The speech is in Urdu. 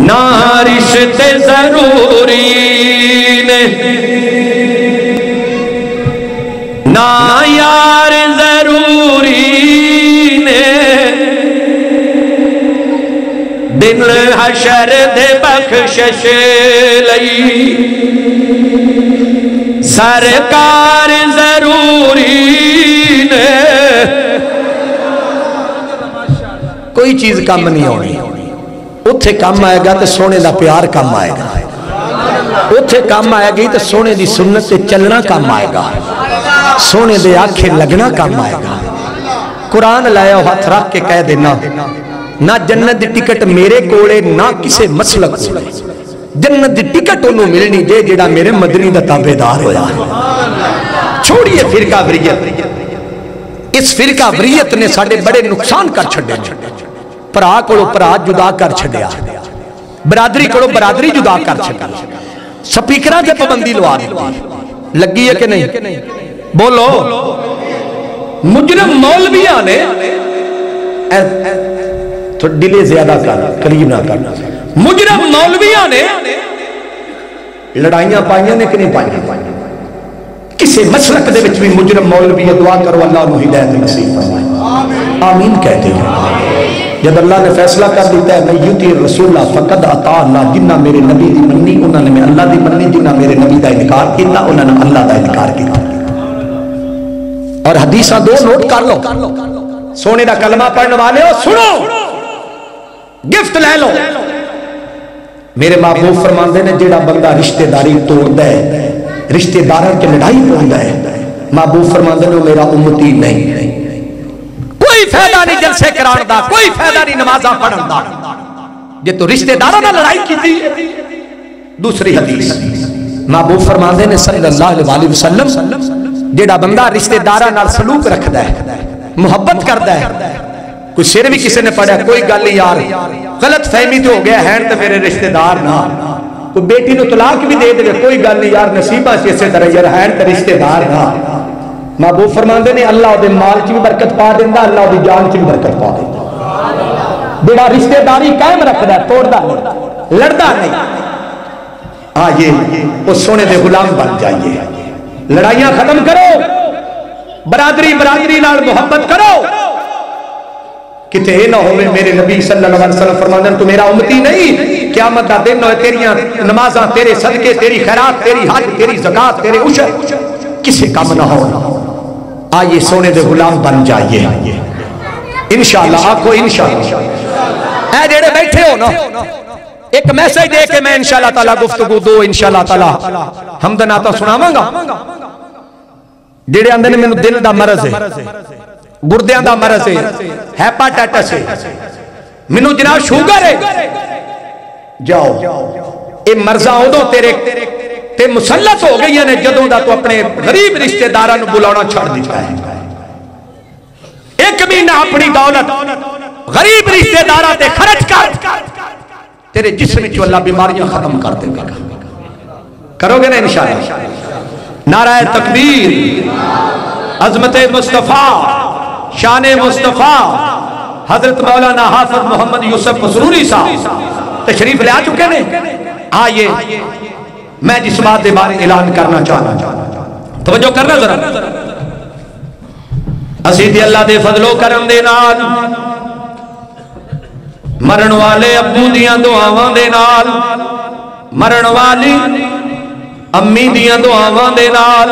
نہ رشتے ضروری نے نہ یار ضروری نے دن حشر دے بخشش لئی سرکار ضروری نے کوئی چیز کم نہیں ہونی اتھے کم آئے گا تو سونے دا پیار کم آئے گا اتھے کم آئے گی تو سونے دی سنت سے چلنا کم آئے گا سونے دے آنکھیں لگنا کم آئے گا قرآن لایا ہاتھ رکھ کے کہہ دینا نہ جنت دی ٹکٹ میرے کولے نہ کسے مسلک کولے جنت دی ٹکٹ انہوں ملنی دے جڑا میرے مدنی دا تابعدار ہویا چھوڑیے فرقہ وریت اس فرقہ وریت نے ساڑے بڑے نقصان کر چھڑے پرا کڑو پرا جدا کر چھڑیا برادری کڑو برادری جدا کر چھڑیا سپیکرہ کے پابندی لوا دی لگی ہے کہ نہیں بولو مجرم مولویاں نے تو ڈلے زیادہ قریب نہ کرنا مجرم مولویاں نے لڑائیاں پائیاں نے کہ نہیں پائیاں کسے مسلک دے وچ بھی مجرم مولوی دعا کرو اللہ انہوں ہدایت نصیب فرمائے آمین کہتے ہیں جب اللہ نے فیصلہ کر دیتا ہے میں یوتی رسول فقد عطا اللہ جنہ میرے نبی دی منی انہوں نے میں اللہ دی منی جنہ میرے نبی دا انکار کیتا انہوں نے اللہ دا انکار کیتا اور حدیثہ دو نوٹ کر لو سونے دا کلمہ پڑھنے والے ہو سنو گفت لے لو میرے محبوب فرماندے نے جیڑا بندہ رشتہ داری توڑ دے رشتہ داروں کے لڑائی پہنچ ہے محبوب فرماندے نے میرا امتی نہیں کوئی فائدہ نہیں جلسے کران دا کوئی فائدہ نہیں نمازاں پڑھن دا یہ تو رشتہ داروں نے لڑائی کی تھی دوسری حدیث محبوب فرماندے نے صلی اللہ علیہ وسلم جیڑا بندہ رشتہ داروں نال سلوک رکھدا ہے محبت کردا ہے کوئی سر بھی کسی نے پڑھا کوئی گل نہیں یار غلط فہمی تو ہو گیا ہے تو میرے رشتہ دار نہ کوئی بیٹی نو طلاق بھی دے دے کوئی گل نہیں یار نصیبہ سے اسے طرح یار ہے تو رشتہ دار نہ محبوب فرماندے نے اللہ دے مال چ بھی برکت پا دیندا اللہ دی جان چ بھی برکت پا دیندا بڑا رشتہ داری قائم رکھدا ہے توڑدا نہیں لڑدا نہیں آئیے اس سونے دے غلام بن جائیے لڑائیاں ختم کرو برادری برادری نال محبت کرو کتے نہ ہوئے میرے نبی صلی اللہ علیہ وسلم فرماندن تو میرا امتی نہیں قیامت دا دن ہوئے تیریاں نمازاں تیرے صدقے تیری خیرات تیری حج تیری زکاة تیرے عشر کسی کم نہ ہو آئیے سونے دے غلام بن جائیے انشاءاللہ آکھو انشاءاللہ اے جیڑے بیٹھے ہو نا ایک میسیج دے کے میں انشاءاللہ تعالیٰ گفتگو دو انشاءاللہ تعالیٰ حمدن آتا سناواں گا جیڑے اندر میں دل دا مرض ہے گردیاں دا مرض ہے ہیپاٹائٹس ہے منو جناب شوگر ہے جاؤ اے مرضہ ہو دو تیرے تے مسلط ہو گئی ہے جدوں دا تو اپنے غریب رشتہ داران بلانا چھڑ دیتا ہے ایک مہینہ اپنی دولت غریب رشتہ داران تے خرچ کر تیرے جسم چو اللہ بیماریاں ختم کر دے گا کرو گے نا انشاءاللہ نعرہ تکبیر عظمت مصطفیٰ شان مصطفیٰ حضرت مولانا حافظ محمد یوسف مسروری صاحب تشریف لے آ چکے نے آئیے میں جس بات دے بارے اعلان کرنا چاہنا توجہ کرنا ذرا اسیدی اللہ دے فضل و کرم دے نال مرن والے ابو دیاں دعاواں دے نال مرن والی امی دیاں دعاواں دے نال